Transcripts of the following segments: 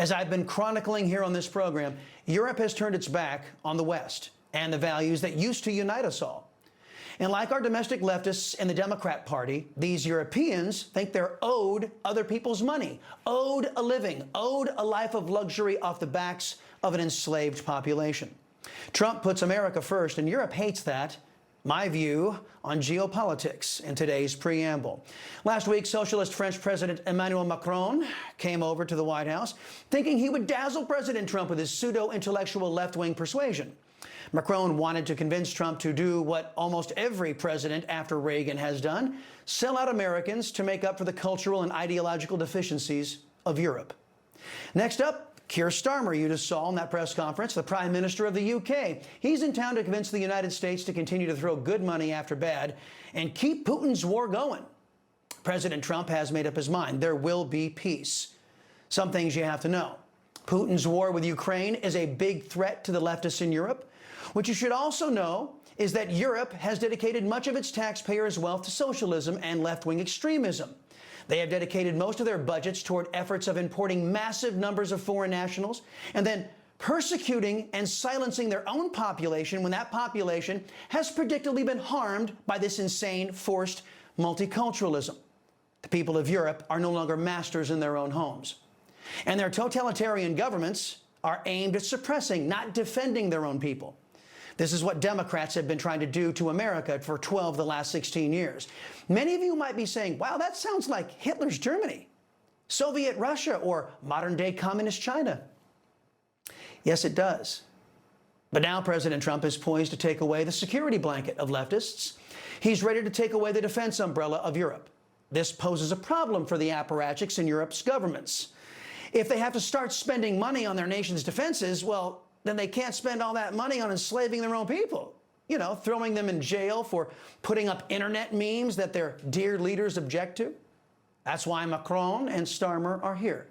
As I've been chronicling here on this program, Europe has turned its back on the West and the values that used to unite us all. And like our domestic leftists in the Democrat Party, these Europeans think they're owed other people's money, owed a living, owed a life of luxury off the backs of an enslaved population. Trump puts America first, and Europe hates that. My view on geopolitics in today's preamble. Last week, socialist French President Emmanuel Macron came over to the White House thinking he would dazzle President Trump with his pseudo-intellectual left-wing persuasion. Macron wanted to convince Trump to do what almost every president after Reagan has done, sell out Americans to make up for the cultural and ideological deficiencies of Europe. Next up, Keir Starmer, you just saw in that press conference, the Prime Minister of the UK. He's in town to convince the United States to continue to throw good money after bad and keep Putin's war going. President Trump has made up his mind. There will be peace. Some things you have to know. Putin's war with Ukraine is a big threat to the leftists in Europe. What you should also know is that Europe has dedicated much of its taxpayers' wealth to socialism and left-wing extremism. They have dedicated most of their budgets toward efforts of importing massive numbers of foreign nationals and then persecuting and silencing their own population when that population has predictably been harmed by this insane forced multiculturalism. The people of Europe are no longer masters in their own homes. And their totalitarian governments are aimed at suppressing, not defending their own people. This is what Democrats have been trying to do to America for 12 of the last 16 years. Many of you might be saying, wow, that sounds like Hitler's Germany, Soviet Russia, or modern-day communist China. Yes, it does. But now President Trump is poised to take away the security blanket of leftists. He's ready to take away the defense umbrella of Europe. This poses a problem for the apparatchiks in Europe's governments. If they have to start spending money on their nation's defenses, well, then they can't spend all that money on enslaving their own people. You know, throwing them in jail for putting up internet memes that their dear leaders object to. That's why Macron and Starmer are here,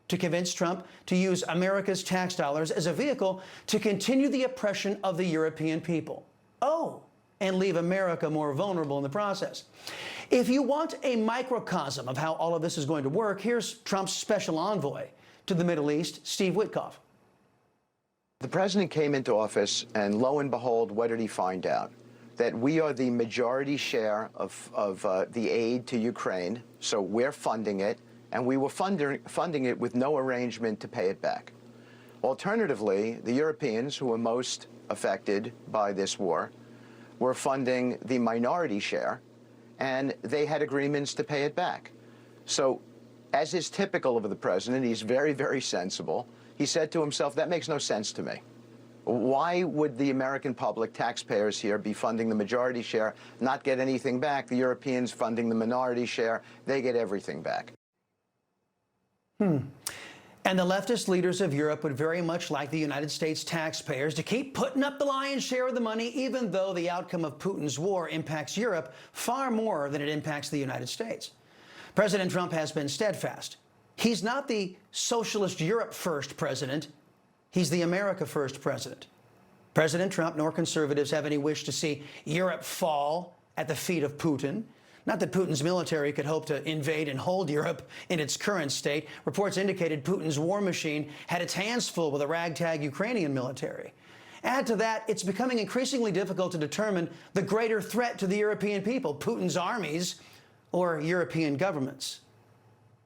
to convince Trump to use America's tax dollars as a vehicle to continue the oppression of the European people. Oh, and leave America more vulnerable in the process. If you want a microcosm of how all of this is going to work, here's Trump's special envoy to the Middle East, Steve Witkoff. The president came into office, and lo and behold, what did he find out? That we are the majority share of the aid to Ukraine, so we're funding it, and we were funding it with no arrangement to pay it back. Alternatively, the Europeans, who were most affected by this war, were funding the minority share, and they had agreements to pay it back. So, as is typical of the president, he's very, very sensible. He said to himself, that makes no sense to me. Why would the American public, taxpayers here, be funding the majority share, not get anything back? The Europeans funding the minority share, they get everything back. And the leftist leaders of Europe would very much like the United States taxpayers to keep putting up the lion's share of the money, even though the outcome of Putin's war impacts Europe far more than it impacts the United States. President Trump has been steadfast. He's not the socialist Europe first president. He's the America first president. President Trump nor conservatives have any wish to see Europe fall at the feet of Putin. Not that Putin's military could hope to invade and hold Europe in its current state. Reports indicated Putin's war machine had its hands full with a ragtag Ukrainian military. Add to that, it's becoming increasingly difficult to determine the greater threat to the European people, Putin's armies or European governments.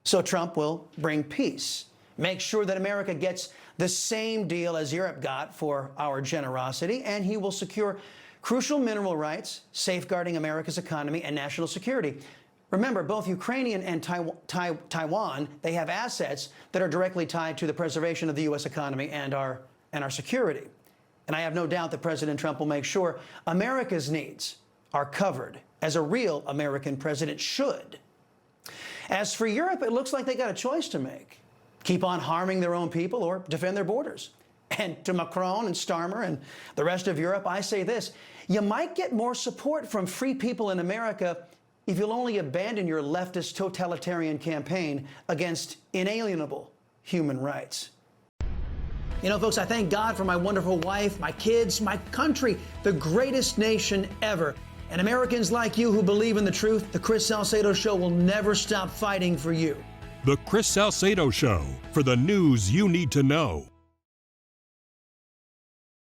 So Trump will bring peace, make sure that America gets the same deal as Europe got for our generosity, and he will secure crucial mineral rights, safeguarding America's economy and national security. Remember, both Ukrainian and Taiwan, they have assets that are directly tied to the preservation of the U.S. economy and our security. And I have no doubt that President Trump will make sure America's needs are covered, as a real American president should. As for Europe, it looks like they got a choice to make. Keep on harming their own people or defend their borders. And to Macron and Starmer and the rest of Europe, I say this: you might get more support from free people in America if you'll only abandon your leftist totalitarian campaign against inalienable human rights. You know, folks, I thank God for my wonderful wife, my kids, my country, the greatest nation ever. And Americans like you who believe in the truth, the Chris Salcedo Show will never stop fighting for you. The Chris Salcedo Show, for the news you need to know.